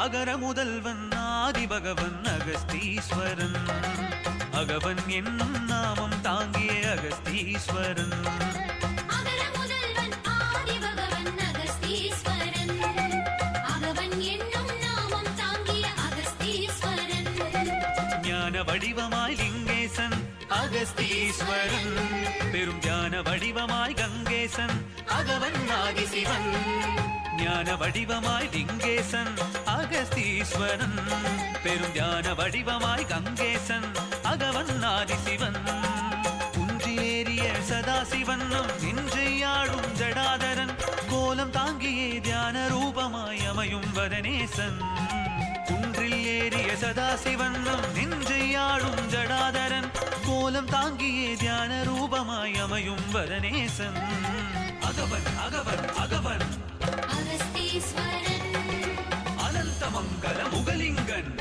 அகர முதல்வன் ஆதி பகவன் அகஸ்தீஸ்வரன் அகவன் என்னும் நாமம் தாங்கிய அகஸ்தீஸ்வரன் ஞான வடிவமாய் லிங்கேசன் அகஸ்தீஸ்வரன் பெரும் ஞான வடிவமாய் கங்கேசன் அகவன் ஆதிசிவன் ஞான வடிவமாய் லிங்கேசன் அகஸ்தீஸ்வரன் பெரும் ஞான வடிவமாய் கங்கேசன் அகவன் ஆதிசிவன் குன்றிலேறிய சதாசிவனும் நின்றையாடும் ஜடாதரன் கோலம் தாங்கியே தியான ரூபமாய் அமையும் வதனேசன் குன்றில் ஏறிய சதாசிவனும் நின்றையாடும் ஜடாதரன் கோலம் தாங்கியே தியான ரூபமாய் அமையும் வதனேசன் அகவன் அகவன் அகவன் அனந்த மங்கள முகலிங்கன்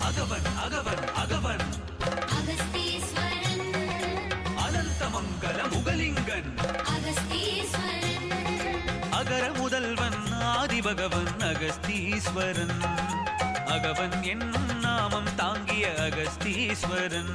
அகவன் அகவன் அகவன் அனந்த மங்கள முகலிங்கன் அகர முதல்வன் ஆதி பகவன் அகஸ்தீஸ்வரன் அகவன் என்னும் நாமம் தாங்கிய அகஸ்தீஸ்வரன்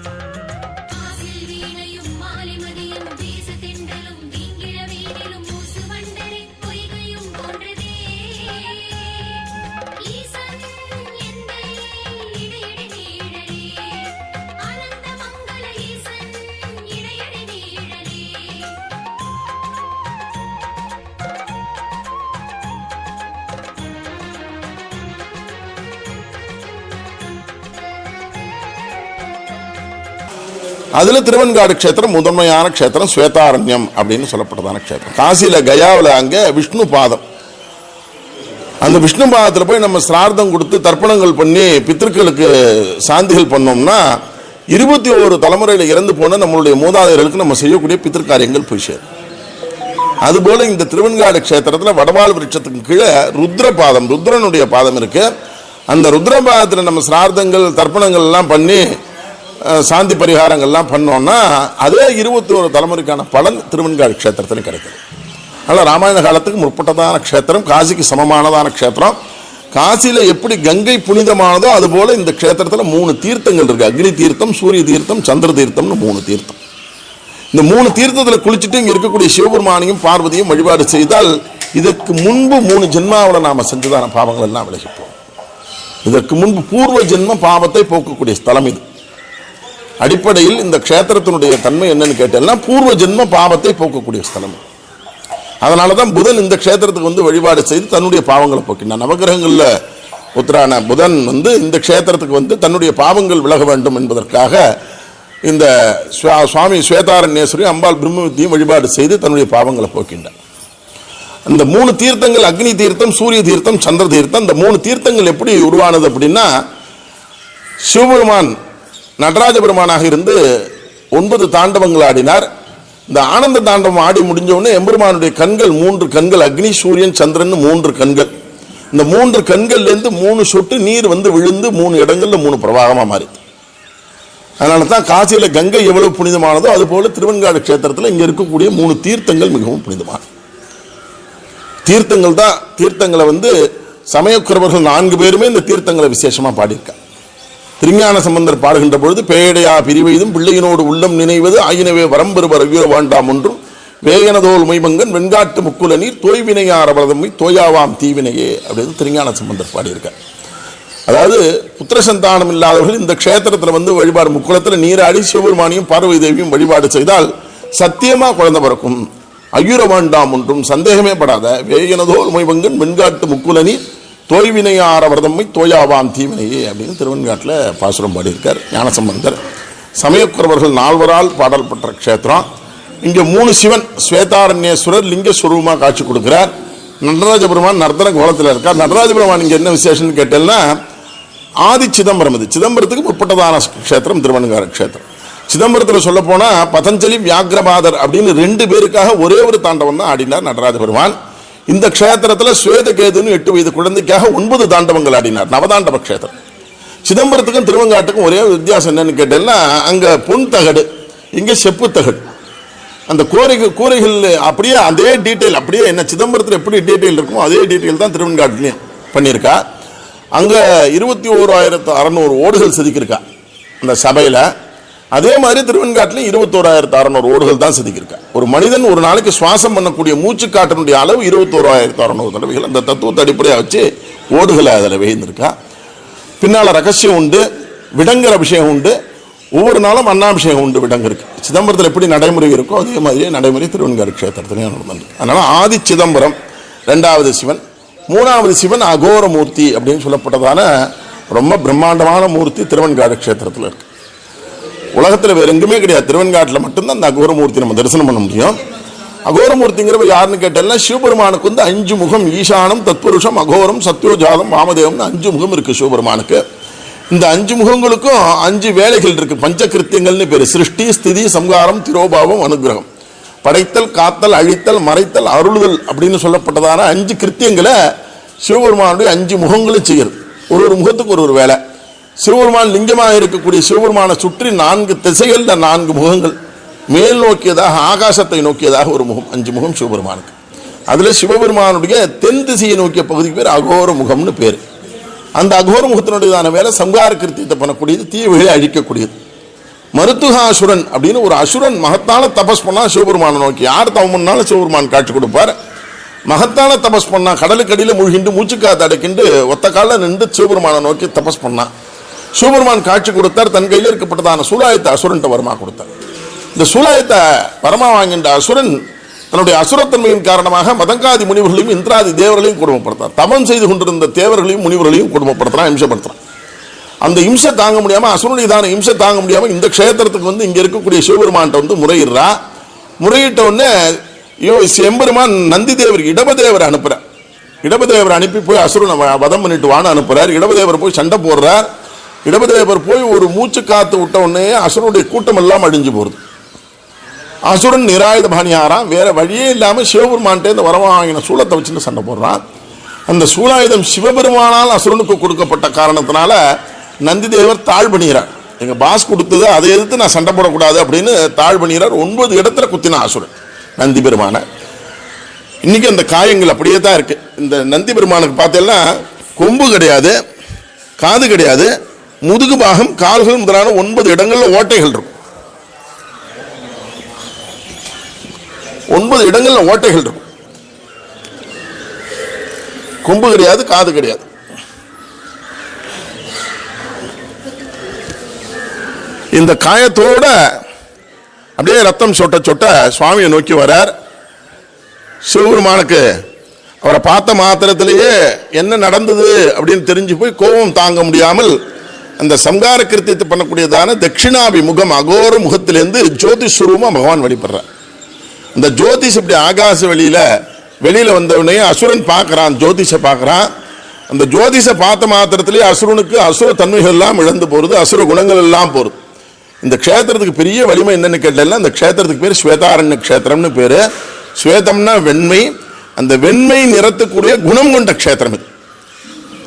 அதுல திருவெண்காடு க்ஷேத்திரம் முதன்மையான க்ஷேத்திரம் ஸ்வேதாரண்யம் அப்படின்னு சொல்லப்பட்டதான க்ஷேத்திரம். காசியில கயாவில் அங்க விஷ்ணு பாதம், அந்த விஷ்ணு பாதத்தில் போய் நம்ம சிரார்த்தம் கொடுத்து தர்ப்பணங்கள் பண்ணி பித்திருக்களுக்கு சாந்திகள் பண்ணோம்னா 21 தலைமுறையில் இறந்து போன நம்மளுடைய மூதாதையர்களுக்கு நம்ம செய்யக்கூடிய பித்திருக்காரியங்கள் போய் சேரும். அதுபோல இந்த திருவெண்காடு க்ஷேத்திரத்தில் வடவாள் விருட்சத்துக்கு கீழே ருத்ர பாதம், ருத்ரனுடைய பாதம் இருக்கு. அந்த ருத்ர பாதத்தில் நம்ம சிரார்த்தங்கள் தர்ப்பணங்கள் எல்லாம் பண்ணி சாந்தி பரிகாரங்கள்லாம் பண்ணோம்னா அதே 21 தலைமுறைக்கான பலன் திருவெண்காடு க்ஷேத்திரத்தில் கிடைக்கும். அதனால் ராமாயண காலத்துக்கு முற்பட்டதான க்ஷேத்திரம், காசிக்கு சமமானதான க்ஷேத்திரம். காசியில் எப்படி கங்கை புனிதமானதோ அதுபோல் இந்த க்ஷேத்திரத்தில் 3 தீர்த்தங்கள் இருக்குது. அக்னி தீர்த்தம், சூரிய தீர்த்தம், சந்திர தீர்த்தம்னு 3 தீர்த்தம். இந்த 3 தீர்த்தத்தில் குளிச்சுட்டு இங்கே இருக்கக்கூடிய சிவபெருமானையும் பார்வதியும் வழிபாடு செய்தால் இதற்கு முன்பு 3 ஜென்மாவில் நாம் செஞ்சதான பாவங்கள் எல்லாம் விலகிப்போம். இதற்கு முன்பு பூர்வ ஜென்ம பாவத்தை போக்கக்கூடிய ஸ்தலம் இது. அடிப்படையில் இந்த க்ஷேத்திரத்தினுடைய தன்மை என்னன்னு கேட்டேன்னா பூர்வ ஜென்ம பாவத்தை போக்கக்கூடிய ஸ்தலம். அதனால தான் புதன் இந்த க்ஷேத்திரத்துக்கு வந்து வழிபாடு செய்து தன்னுடைய பாவங்களை போக்கினார். நவகிரகங்களில் உத்தரான புதன் வந்து இந்த க்ஷேத்திரத்துக்கு வந்து தன்னுடைய பாவங்கள் விலக வேண்டும் என்பதற்காக இந்த சுவாமி ஸ்வேதாரண்யேஸ்வரி அம்பாள் பிரம்மவித்தியும் வழிபாடு செய்து தன்னுடைய பாவங்களை போக்கின்றார். அந்த 3 தீர்த்தங்கள் அக்னி தீர்த்தம், சூரிய தீர்த்தம், சந்திர தீர்த்தம், இந்த 3 தீர்த்தங்கள் எப்படி உருவானது அப்படின்னா சிவபெருமான் நடராஜ பெருமானாக இருந்து 9 தாண்டவங்கள் ஆடினார். இந்த ஆனந்த தாண்டவம் ஆடி முடிஞ்ச உடனே எம்பெருமானுடைய கண்கள் 3 கண்கள், அக்னி சூரியன் சந்திரன் 3 கண்கள். இந்த 3 கண்கள்லேருந்து 3 சொட்டு நீர் வந்து விழுந்து 3 இடங்கள்ல 3 பிரவாகமாக மாறி. அதனால தான் காசியில் கங்கை எவ்வளவு புனிதமானதோ அதுபோல திருவெண்காடு க்ஷேத்திரத்தில் இங்கே இருக்கக்கூடிய 3 தீர்த்தங்கள் மிகவும் புனிதமானது தீர்த்தங்கள் தான். தீர்த்தங்களை வந்து சமயக்குறவர்கள் 4 பேருமே இந்த தீர்த்தங்களை விசேஷமாக பாடியிருக்காங்க. திருஞான சம்பந்தர் பாடுகின்ற பொழுது பேடையா பிரிவைதும் பிள்ளையினோடு உள்ளம் நினைவது ஆயினவே வரம்பெறுவர் ஐயோ வேண்டாம் ஒன்றும் வேயனதோல் மைமங்கன் வெண்காட்டு முக்குல நீர் தோய்வினையார் அவரதம்மை தோயாவாம் தீவினையே அப்படின்னு திருஞான சம்பந்தர் பாடியிருக்கார். அதாவது புத்திர சந்தானம் இல்லாதவர்கள் இந்த க்ஷேத்திரத்தில் வந்து வழிபாடு முக்குளத்தில் நீராடி சிவபெருமானியும் பார்வதி தேவியும் வழிபாடு செய்தால் சத்தியமா குழந்தை பிறக்கும், ஐயுற வேண்டாம் ஒன்றும் சந்தேகமே படாத வேயனதோல் மைமங்கன் வெண்காட்டு முக்குல நீர் தோய்வினையார் அவர்தம்மை தோயாவாம் தீவினையே அப்படின்னு திருவெண்காட்டில் பாசுரம் பாடியிருக்கார் ஞானசம்பந்தர். சமயக்குறவர்கள் 4வரால் பாடல் பெற்ற க்ஷேத்திரம். இங்கே 3 சிவன் ஸ்வேதாரண்யேஸ்வரர் லிங்கஸ்வரூபமாக காட்சி கொடுக்கிறார். நடராஜ பெருமான் நர்த்தன கோலத்தில் இருக்கார். நடராஜ பெருமான் இங்கே என்ன விசேஷம்னு கேட்டேன்னா ஆதி சிதம்பரம், இது சிதம்பரத்துக்கு முற்பட்டதான க்ஷேத்திரம் திருவெண்காடு க்ஷேத்திரம். சிதம்பரத்தில் சொல்ல போனால் பதஞ்சலி வியாக்கிரபாதர் அப்படின்னு 2 பேருக்காக ஒரே ஒரு தாண்டவம் தான் ஆடினார் நடராஜ பெருமான். இந்த க்ஷேத்திரத்தில் ஸ்வேதகேதுன்னு 8 வயது குழந்தைக்காக 9 தாண்டவங்கள் ஆடினார், நவதாண்டவ க்ஷேத்திரம். சிதம்பரத்துக்கும் திருவெங்காட்டுக்கும் ஒரே வித்தியாசம் என்னன்னு கேட்டேன்னா அங்கே பொன் தகடு, இங்கே செப்பு தகடு. அந்த கூரைகள் அப்படியே அதே டீட்டெயில், அப்படியே என்ன சிதம்பரத்தில் எப்படி டீட்டெயில் இருக்குமோ அதே டீட்டெயில் தான் திருவெண்காட்டிலையும் பண்ணியிருக்கா. அங்கே 21,600 ஓடுகள் செதுக்கியிருக்கா அந்த சபையில். அதே மாதிரி திருவெண்காட்டிலையும் 21,600 ஓடுகள் தான் செதுக்கியிருக்கா. ஒரு மனிதன் ஒரு நாளைக்கு சுவாசம் பண்ணக்கூடிய மூச்சு காட்டினுடைய அளவு 21,600 தடவைகள். அந்த தத்துவத்தை அடிப்படையாக வச்சு ஓடுகளை அதில் வேய்ந்திருக்கா. பின்னால் ரகசியம் உண்டு, விடங்கர் அபிஷேகம் உண்டு, ஒவ்வொரு நாளும் அன்னாபிஷேகம் உண்டு. விடங்கருக்கு சிதம்பரத்தில் எப்படி நடைமுறை இருக்கோ அதே மாதிரியே நடைமுறை திருவெண்காடு க்ஷேத்திரத்திலையும் நடந்தது. அதனால ஆதி சிதம்பரம் 2வது சிவன், 3வது சிவன் அகோரமூர்த்தி அப்படின்னு சொல்லப்பட்டதான ரொம்ப பிரம்மாண்டமான மூர்த்தி திருவெண்காடு க்ஷேத்திரத்தில் இருக்கு. உலகத்தில் வேற எங்குமே கிடையாது, திருவெண்காட்டில் மட்டும்தான் அந்த அகோரமூர்த்தி நம்ம தரிசனம் பண்ண முடியும். அகோரமூர்த்திங்கிறவ யாருன்னு கேட்டால் சிவபெருமானுக்கு 5 முகம், ஈசானம், தத்புருஷம், அகோரம், சத்யோஜாதம், வாமதேவம்னு 5 முகம் இருக்கு சிவபெருமானுக்கு. இந்த 5 முகங்களுக்கும் 5 வேலைகள் இருக்கு. பஞ்சகிருத்தியங்கள்னு பேரு. சிருஷ்டி, ஸ்திதி, சம்ஹாரம், திரோபாவம், அனுகிரகம். படைத்தல், காத்தல், அழித்தல், மறைத்தல், அருளுதல் அப்படின்னு சொல்லப்பட்டதான 5 கிருத்தியங்களை சிவபெருமானுடைய 5 முகங்களும் செய்கிறது. ஒரு முகத்துக்கு ஒரு வேலை. சிவபெருமான் லிங்கமாக இருக்கக்கூடிய சிவபெருமானை சுற்றி 4 திசைகள், 4 முகங்கள். மேல் நோக்கியதாக, ஆகாசத்தை நோக்கியதாக ஒரு முகம், 5 முகம் சிவபெருமானுக்கு. அதுல சிவபெருமானுடைய தென் திசையை நோக்கிய பகுதிக்கு பேர் அகோர முகம்னு பேர். அந்த அகோர முகத்தினுடையதான வேலை சம்ஹார கிருத்தியத்தை பண்ணக்கூடியது, தீவிகளை அழிக்கக்கூடியது. மருத்துகாசுரன் அப்படின்னு ஒரு அசுரன் மகத்தான தபஸ் பண்ணா சிவபெருமானை நோக்கி. யார் தவம் பண்ணாலும் சிவபெருமான் காட்சி கொடுப்பார். மகத்தான தபஸ் பண்ணா, கடலுக்கடியில் மூழ்கிண்டு மூச்சுக்காத்து அடைக்கிண்டு ஒத்த காலில் நின்று சிவபெருமானை நோக்கி தபஸ் பண்ணா. சிவபெருமான் காட்சி கொடுத்தார். தன் கையில் இருக்கப்பட்டதான சூலாயத்தை அசுரன்ட்ட வரமா கொடுத்தார். இந்த சூலாயத்தை வரமா வாங்கின்ற அசுரன் தன்னுடைய அசுரத்தன்மையின் காரணமாக மதங்காதி முனிவர்களையும் இந்திராதி தேவர்களையும் கொடுமைப்படுத்தார். தமம் செய்து கொண்டிருந்த தேவர்களையும் முனிவர்களையும் கொடுமைப்படுத்துறான், இம்சப்படுத்துறான். அந்த இம்சை தாங்க முடியாம, அசுரனிதான இம்சை தாங்க முடியாம இந்த க்ஷேத்திரத்துக்கு இங்க இருக்கக்கூடிய சிவபெருமான்ட்ட முறையிடுறா. முறையிட்ட உடனே எம்பெருமான் நந்தி தேவர் இடபதேவர் அனுப்புறார். இடபதேவர் அனுப்பி போய் அசுரனை வதம் பண்ணிட்டு வான்னு அனுப்புறார். இடபதேவர் போய் சண்டை போடுறார். இடபதேவர் போய் ஒரு மூச்சு காத்து விட்ட உடனே அசுரனுடைய கூட்டம் எல்லாம் அழிஞ்சு போறது. அசுரன் நிராயுத பாணியாரான். வேற வழியே இல்லாம சிவபெருமான்ட்டே இந்த வரமா வாங்கின சூலத்தை வச்சுட்டு சண்டை போடுறான். அந்த சூலாயுதம் சிவபெருமானால் அசுரனுக்கு கொடுக்கப்பட்ட காரணத்தினால நந்தி தேவர் தாழ் பண்ணிக்கிறார். எங்க பாஸ் கொடுத்தது, அதை எதிர்த்து நான் சண்டை போடக்கூடாது அப்படின்னு தாழ் பண்ணிக்கிறார். 9 இடத்துல குத்தினா அசுரன் நந்தி பெருமான. இன்னைக்கு அந்த காயங்கள் அப்படியே தான் இருக்கு. இந்த நந்தி பெருமானுக்கு பார்த்தீங்கன்னா கொம்பு கிடையாது, காது கிடையாது, முதுகு பாகம், கால்கள் முதலான 9 இடங்கள்ல ஓட்டைகள் இருக்கும். 9 இடங்கள்ல ஓட்டைகள் இருக்கும். கொம்பு கிடையாது, காது கிடையாது. இந்த காயத்தோட அப்படியே ரத்தம் சொட்ட சொட்ட சுவாமியை நோக்கி வரார். சிவபெருமானுக்கு அவரை பார்த்த மாத்திரத்திலேயே என்ன நடந்தது அப்படின்னு தெரிஞ்சு போய் கோபம் தாங்க முடியாமல் அந்த சம்ஹார கிருத்தியத்தை பண்ணக்கூடியதான தட்சிணாபி முகம் அகோர முகத்திலிருந்து ஜோதிஷ் ஸ்வரூபமா பகவான் வழிபடுறார். இந்த ஜோதிஷ் இப்படி ஆகாச வெளியில வந்தவனே அசுரன் பார்க்கறான், ஜோதிஷ பார்க்கறான். அந்த ஜோதிஷ பார்த்த மாத்திரத்திலேயே அசுரனுக்கு அசுர தன்மைகள் எல்லாம் இழந்து போறது, அசுர குணங்கள் எல்லாம் போறது. இந்த க்ஷேத்திரத்துக்கு பெரிய வலிமை என்னன்னு கேட்டல, இந்த க்ஷேத்திரத்துக்கு பேர் ஸ்வேதாரண்ய க்ஷேத்திரம்னு பேரு. ஸ்வேதம்னா வெண்மை. அந்த வெண்மை நிறத்துக்குரிய குணம் கொண்ட க்ஷேத்திரம் இது.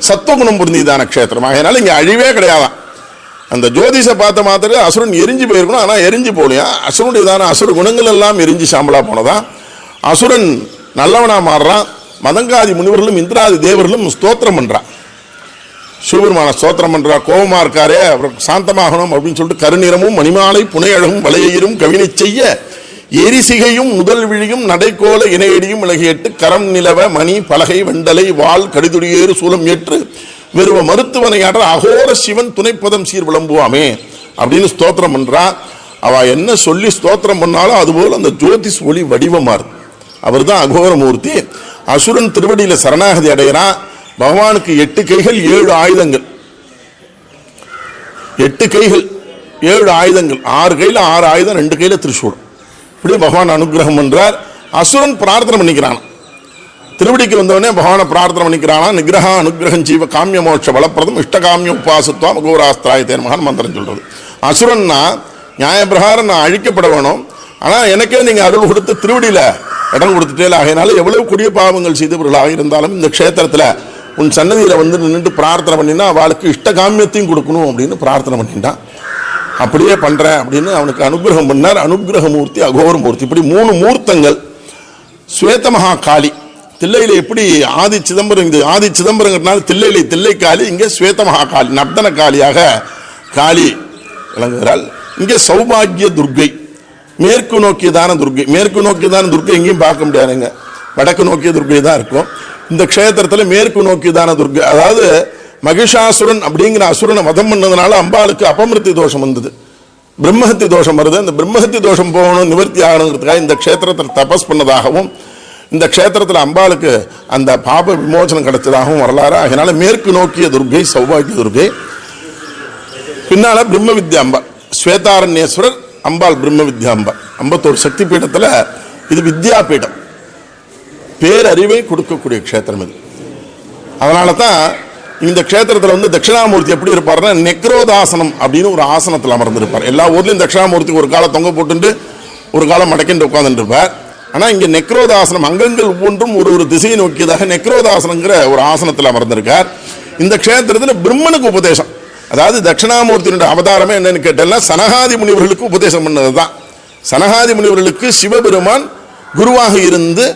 சத்துவகுணம் பொருந்தியதான க்ஷேத்திரம். அதனால இங்க அழிவே கிடையாதான். அந்த ஜோதிஷ பார்த்த மாத்திரம் அசுரன் எரிஞ்சு போயிருக்கணும், ஆனா எரிஞ்சு போலையா. அசுரனுடையதான அசுர குணங்கள் எல்லாம் எரிஞ்சு சாம்பலா போனதான். அசுரன் நல்லவனா மாறுறான். மதங்காதி முனிவர்களும் இந்திராதி தேவர்களும் ஸ்தோத்திரம் பண்றான். சிவபெருமான ஸ்தோத்திரம் பண்றா. கோபமா இருக்காரே, அவருக்கு சாந்தமாகணும் அப்படின்னு சொல்லிட்டு கருநிறமும் மணிமாலை புனையழகும் வலையையும் கவினை செய்ய எரிசிகையும் முதல் விழியும் நடைக்கோல இணையடியும் இலகியட்டு கரம் நிலவ மணி பலகை வெண்டலை வாள் கடிதுடியேறு சூலம் ஏற்று வெறுவ மருத்துவனையாற்ற அகோர சிவன் துணைப்பதம் சீர் விளம்புவாமே அப்படின்னு ஸ்தோத்திரம் பண்றா. அவ என்ன சொல்லி ஸ்தோத்திரம் பண்ணாலும் அதுபோல அந்த ஜோதிஷ் ஒளி வடிவமா இருக்கு. அவர் தான் அகோரமூர்த்தி. அசுரன் திருவடியில சரணாகதி அடைகிறான். பகவானுக்கு 8 கைகள் 7 ஆயுதங்கள். 8 கைகள் 7 ஆயுதங்கள். 6 கையில 6 ஆயுதம், 2 கையில திரிசூலம். இப்படி பகவான் அனுகிரகம் பண்றார். அசுரன் பிரார்த்தனை பண்ணிக்கிறான். திருவடிக்கு வந்தவனே பகவானை பிரார்த்தனை பண்ணிக்கிறானா. நிகிரக அனுகிரகம் ஜீவ காமிய மோட்ச பலப்பிரதம் இஷ்டகாமிய உபாசத்துவம் அகோராஸ்திராயத்தேன் மகான் மந்திரம் சொல்றது. அசுரன்னா நியாயப்பிரகாரம் நான் அழிக்கப்பட வேணும், ஆனா எனக்கே நீங்க அருள் கொடுத்து திருவடியில இடம் கொடுத்துட்டே. ஆகையினால எவ்வளவு கொடிய பாவங்கள் செய்தவர்களாக இருந்தாலும் இந்த க்ஷேத்திரத்துல உன் சன்னதியில நின்று பிரார்த்தனை பண்ணினா அவளுக்கு இஷ்ட காமியத்தையும் கொடுக்கணும் அப்படின்னு பிரார்த்தனை பண்ணிட்டான். அப்படியே பண்றேன் அப்படின்னு அவனுக்கு அனுகிரகம் பண்ணார். அனுகிரகமூர்த்தி, அகோரமூர்த்தி, இப்படி 3 மூர்த்தங்கள். ஸ்வேத மகா காளி தில்லையில எப்படி ஆதி சிதம்பரம், இந்த ஆதி சிதம்பரங்கிறதுனால தில்லையில தில்லை காளி, இங்கே ஸ்வேத மகா காளி நர்த்தன காளியாக காளி விளங்குகிறாள். இங்கே சௌபாகிய துர்கை, மேற்கு நோக்கியதான துர்கை. மேற்கு நோக்கியதான துர்கை எங்கேயும் பார்க்க முடியாதுங்க, வடக்கு நோக்கிய துர்கை தான் இருக்கும். இந்த க்ஷேத்திரத்தில் மேற்கு நோக்கியதான துர்கை, அதாவது மகிஷாசுரன் அப்படிங்கிற அசுரனை வதம் பண்ணதுனால அம்பாளுக்கு அபமிருத்தி தோஷம் வந்தது, பிரம்மஹத்தி தோஷம் வருது. அந்த பிரம்மஹத்தி தோஷம் போகணும், நிவர்த்தி ஆகணுங்கிறதுக்காக இந்த க்ஷேத்திரத்தில் தபஸ் பண்ணதாகவும் இந்த க்ஷேத்திரத்தில் அம்பாளுக்கு அந்த பாப விமோசனம் கிடைச்சதாகவும் வரலாறு. அதனால மேற்கு நோக்கிய துர்கை சௌபாகிய துர்கை. பின்னால பிரம்ம வித்யா அம்பாள், ஸ்வேதாரண்யேஸ்வரர் அம்பாள் பிரம்ம வித்யா அம்பாள். 51 சக்தி பீடத்தில் இது வித்யா பீடம், பேரறிவை கொடுக்கக்கூடிய க்ஷேத்திரம் இது. அதனால தான் இந்த க்ஷேத்திரத்தில் வந்து தட்சிணாமூர்த்தி எப்படி இருப்பார்னா நெக்ரோதாசனம் அப்படின்னு ஒரு ஆசனத்தில் அமர்ந்திருப்பார். எல்லா ஊர்லேயும் தட்சிணாமூர்த்திக்கு ஒரு காலம் தொங்க போட்டு ஒரு காலம் மடக்கிட்டு உட்கார்ந்துட்டு இருப்பார். ஆனால் இங்கே நெக்ரோதாசனம் அங்கங்கள் ஒவ்வொன்றும் ஒரு திசையை நோக்கியதாக நெக்ரோதாசனங்கிற ஒரு ஆசனத்தில் அமர்ந்திருக்கார். இந்த க்ஷேத்திரத்தில் பிரம்மனுக்கு உபதேசம், அதாவது தட்சிணாமூர்த்தியினுடைய அவதாரமே என்னன்னு கேட்டேன்னா சனகாதி முனிவர்களுக்கு உபதேசம் பண்ணது தான். சனகாதி முனிவர்களுக்கு சிவபெருமான் குருவாக இருந்து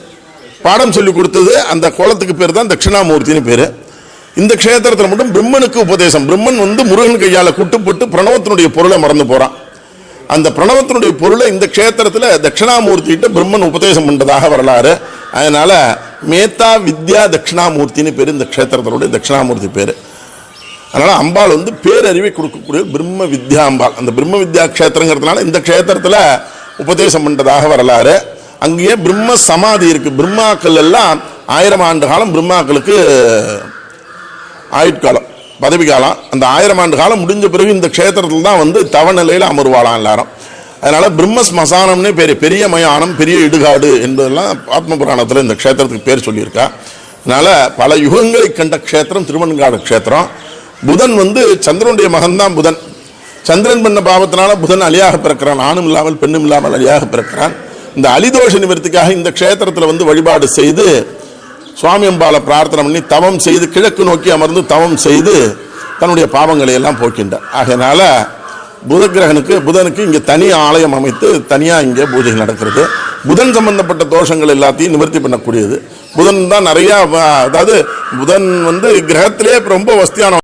பாடம் சொல்லி கொடுத்தது. அந்த கோலத்துக்கு பேர் தான் தட்சிணாமூர்த்தின்னு பேர். இந்த க்ஷேத்திரத்தில் மட்டும் பிரம்மனுக்கு உபதேசம். பிரம்மன் வந்து முருகன் கையால் குட்டுப்பட்டு பிரணவத்தினுடைய பொருளை மறந்து போறான். அந்த பிரணவத்தினுடைய பொருளை இந்த க்ஷேத்திரத்தில் தட்சிணாமூர்த்திகிட்ட பிரம்மன் உபதேசம் பண்றதாக வரலாறு. அதனால மேத்தா வித்யா தட்சிணாமூர்த்தின்னு பேர் இந்த க்ஷேத்திரத்தினுடைய தட்சிணாமூர்த்தி பேர். அதனால அம்பாள் வந்து பேரறிவை கொடுக்கக்கூடிய பிரம்ம வித்யா அம்பாள். அந்த பிரம்ம வித்யா க்ஷேத்திரங்கிறதுனால இந்த க்ஷேத்திரத்தில் உபதேசம் பண்றதாக வரலாறு. அங்கேயே பிரம்ம சமாதி இருக்கு. பிரம்மாக்கள் எல்லாம் 1000 ஆண்டு காலம் பிரம்மாக்களுக்கு ஆயுட்காலம், பதவி காலம். அந்த 1000 ஆண்டு காலம் முடிஞ்ச பிறகு இந்த க்ஷேத்திரத்தில் தான் வந்து தவநிலையில் அமர்வாளாம் எல்லாரும். அதனால பிரம்ம ஸ்மசானம்னே பேர், பெரிய மயானம், பெரிய இடுகாடு என்பதெல்லாம் ஆத்ம புராணத்தில் இந்த க்ஷேத்திரத்துக்கு பேர் சொல்லியிருக்கா. அதனால பல யுகங்களை கண்ட க்ஷேத்திரம் திருவெண்காடு க்ஷேத்திரம். புதன் வந்து சந்திரனுடைய மகன் தான் புதன். சந்திரன் பண்ண பாவத்தினால புதன் அலியாக பிறக்கிறான், ஆணும் இல்லாமல் பெண்ணும் இல்லாமல் அலியாக பிறக்கிறான். இந்த அலிதோஷ நிவர்த்திக்காக இந்த க்ஷேத்திரத்தில் வந்து வழிபாடு செய்து சுவாமி அம்பாளை பிரார்த்தனை பண்ணி தவம் செய்து கிழக்கு நோக்கி அமர்ந்து தவம் செய்து தன்னுடைய பாவங்களை எல்லாம் போக்கின்றார். ஆகையினால புதனுக்கு இங்கே தனி ஆலயம் அமைத்து தனியாக இங்கே பூஜை நடக்கிறது. புதன் சம்பந்தப்பட்ட தோஷங்கள் எல்லாத்தையும் நிவர்த்தி பண்ணக்கூடியது. புதன் தான் நிறையா, அதாவது புதன் வந்து கிரகத்திலே ரொம்ப வசதியான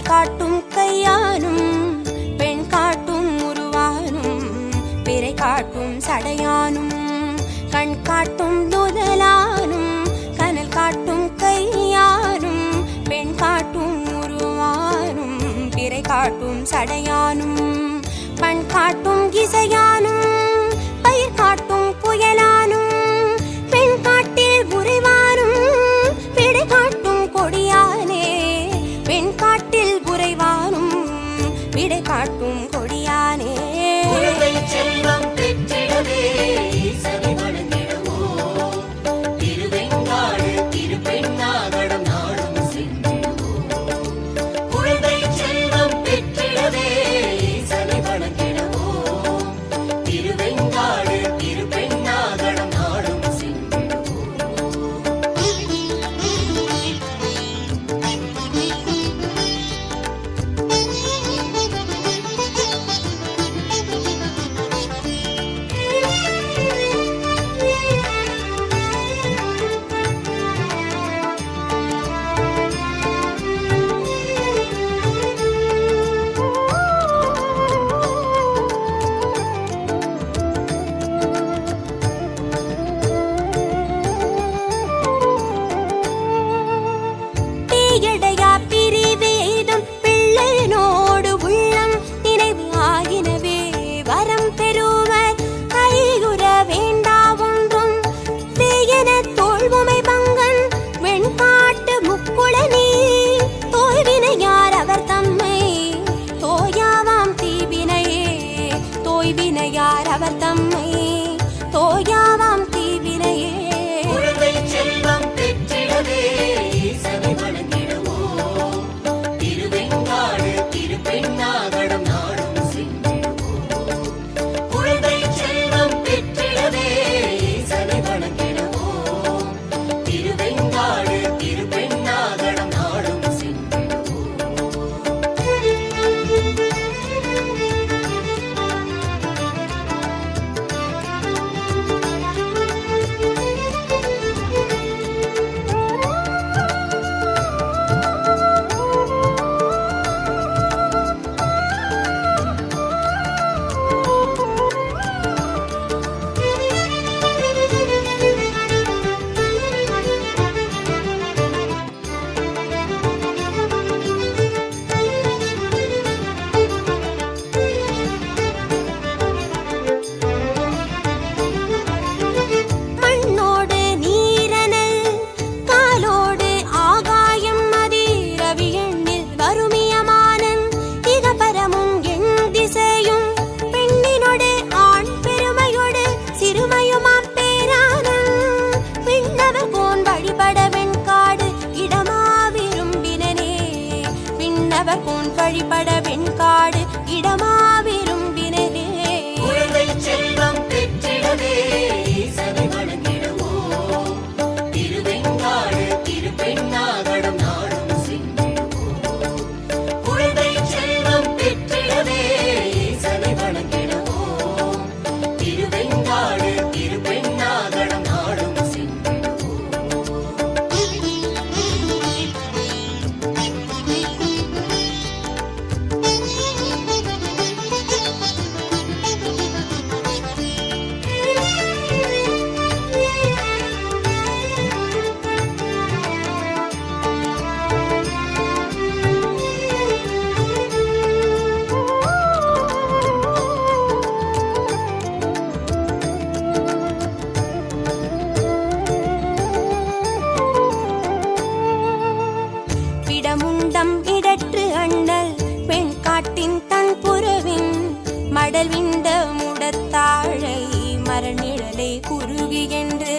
காட்டும் கையானும் பெண் காட்டும் உருவானும் பிறை காட்டும் சடையானும் கண் காட்டும் நுதலானும் கனல் காட்டும் கையானும் பெண் காட்டும் உருவானும் பிறை காட்டும் சடையானும் பண் காட்டும் இசையானும் பயிர் காட்டும் புயலானும் பெண் காட்டில் உறைவானும் பிடை காட்டும் கொடியானே பெண் காட்டில் உறைவானும் விடை காட்டும் கொடியானே. செல்வம் பெற்றிடவே ஈசனை வணங்கிடுவோம். திருவெங்காடு திருப்பெண்ணாகடம் நாடும் சென்றிடுவோம். குழந்தை செல்வம் பெற்றிடவே ஈசனை வணங்கிடுவோம். மரநிழலை குறுகி என்று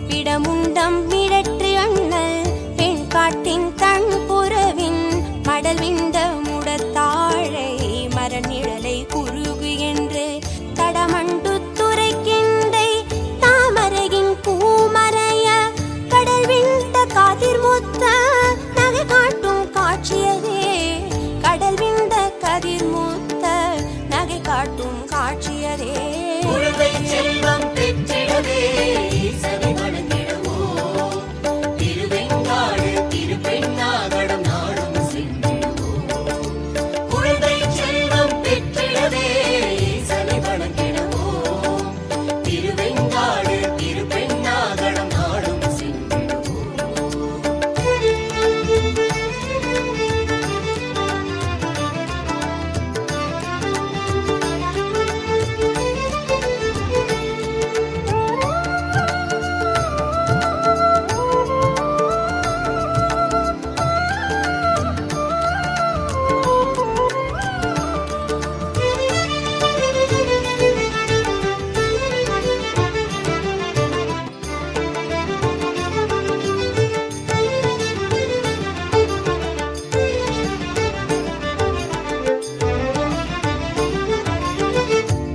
விடமுண்டம் மிடற்று அண்ணல் பெண் காட்டின் தன் புறவின் மடல் விந்த முடத்தாழை மரநிழலை குறுகி என்று தடமண்டு துரைக்கின்றை தாமரையின் பூமறைய கடல் விண்ட காதிர் முத்த நகை காட்டும் காட்சியதே கடல் விண்ட கதிர் முத்த நகை காட்டும் காட்சியதே குழந்தை செல்வம் பெற்றிடவே ஈசனை வணங்கிடுவோம். திருவெங்காடு திருப்பெண்ணாகடம் நாடும் சென்றிடுவோம். குழந்தை செல்வம் பெற்றிடவே ஈசனை வணங்கிடுவோம். திருவெங்காடு திருப்பெண்ணாகடம் நாடும் சென்றிடுவோம்.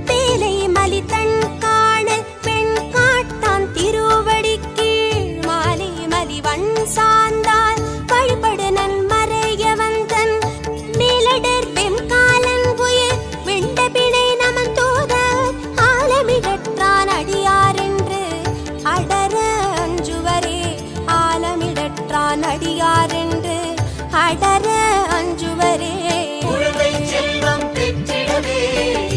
பேலை மலி தன் காணல் பெண் காட்டான் திருவடி கீழ் மாலை மலி வன் சார்ந்தால் வழிபடு நன் மறைய வந்தன் மேலடர் வெம்காலன் உயிர் வெண்ட பிணை நமன் தோத ஆலமிடற்றான் அடியார் என்று அடர அஞ்சுவரே ஆலமிடற்றான் அடியார் என்று அடர அஞ்சுவரே குழந்தை செல்வம் பெற்றிடவே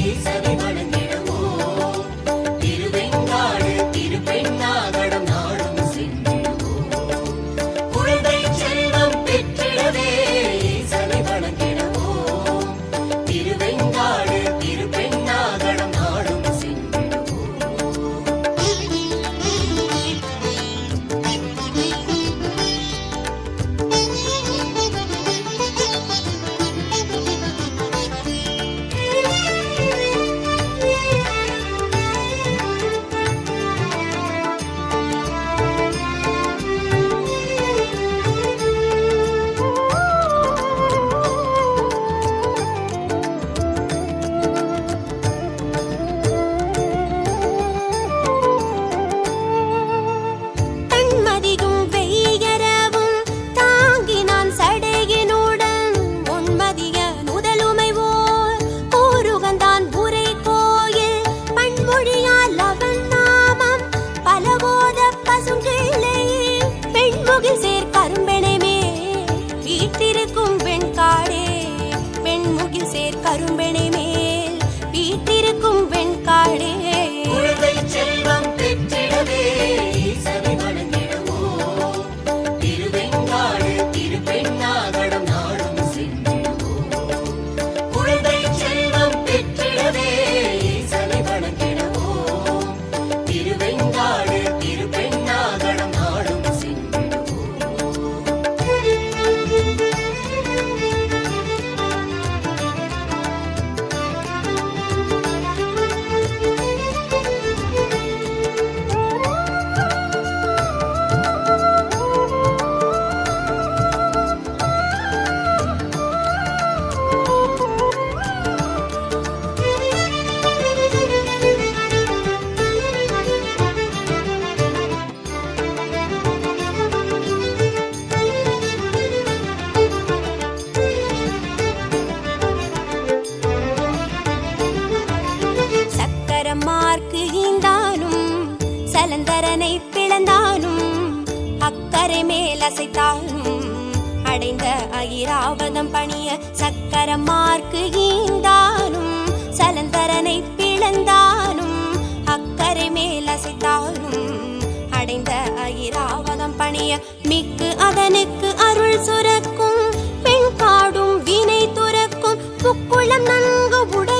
ஈசனை வணங்கிடுவோம். திருவெங்காடு திருப்பெண்ணாகடம் நாடும் சென்றிடுவோம். குழந்தை செல்வம் பெற்றிடவே ஈசனை வணங்கிடுவோம். திருவெங்காடு திருப்பெண்ணாகடம் நாடும் சென்றிடுவோம். தன்மதியும் வெய்யரவும் தாங்கினான் சடையினுடன் உன்மதிய நுதலுமைவோர் கூறுகந்தான் உரை கோயில் பண்மொழியால் அவன் நாமம் பலவோத பசுங்கிள்ளை பெண்முகில் சேர் கரும்பெணைமே வீட்டிருக்கும் வெண்காடே பெண்முகில் சேர் கரும்பெணை மேல் வீட்டிருக்கும் வெண்காடே குழந்தை செல்வம் பெற்றிடவே ஈசனை வணங்கிடுவோம். திருவெங்காடு திருப்பெண்ணாகடம் நாடும் சென்றிடுவோம். குழந்தை செல்வம் பெற்றிடவே ஈசனை வணங்கிடுவோம். திருவெங்காடு திருப்பெண்ணாகடம் நாடும் சென்றிடுவோம். சக்கரமார்க்கு ஈந்தானும் சலந்தரனை பிளந்தானும் அக்கரை மேல் அசைத்தானும் அடைந்த ஐராவதம் பணிய சக்கரமார்க்கு ஈந்தானும் சலந்தரனை பிளந்தானும் அக்கரை மேல் அசைத்தானும் அடைந்த ஐராவதம் பணிய மிக்கு அதனுக்கு அருள் சுரக்கும் பெண் காடும் வினை துறக்கும் புக்குளம் நன்கு உடை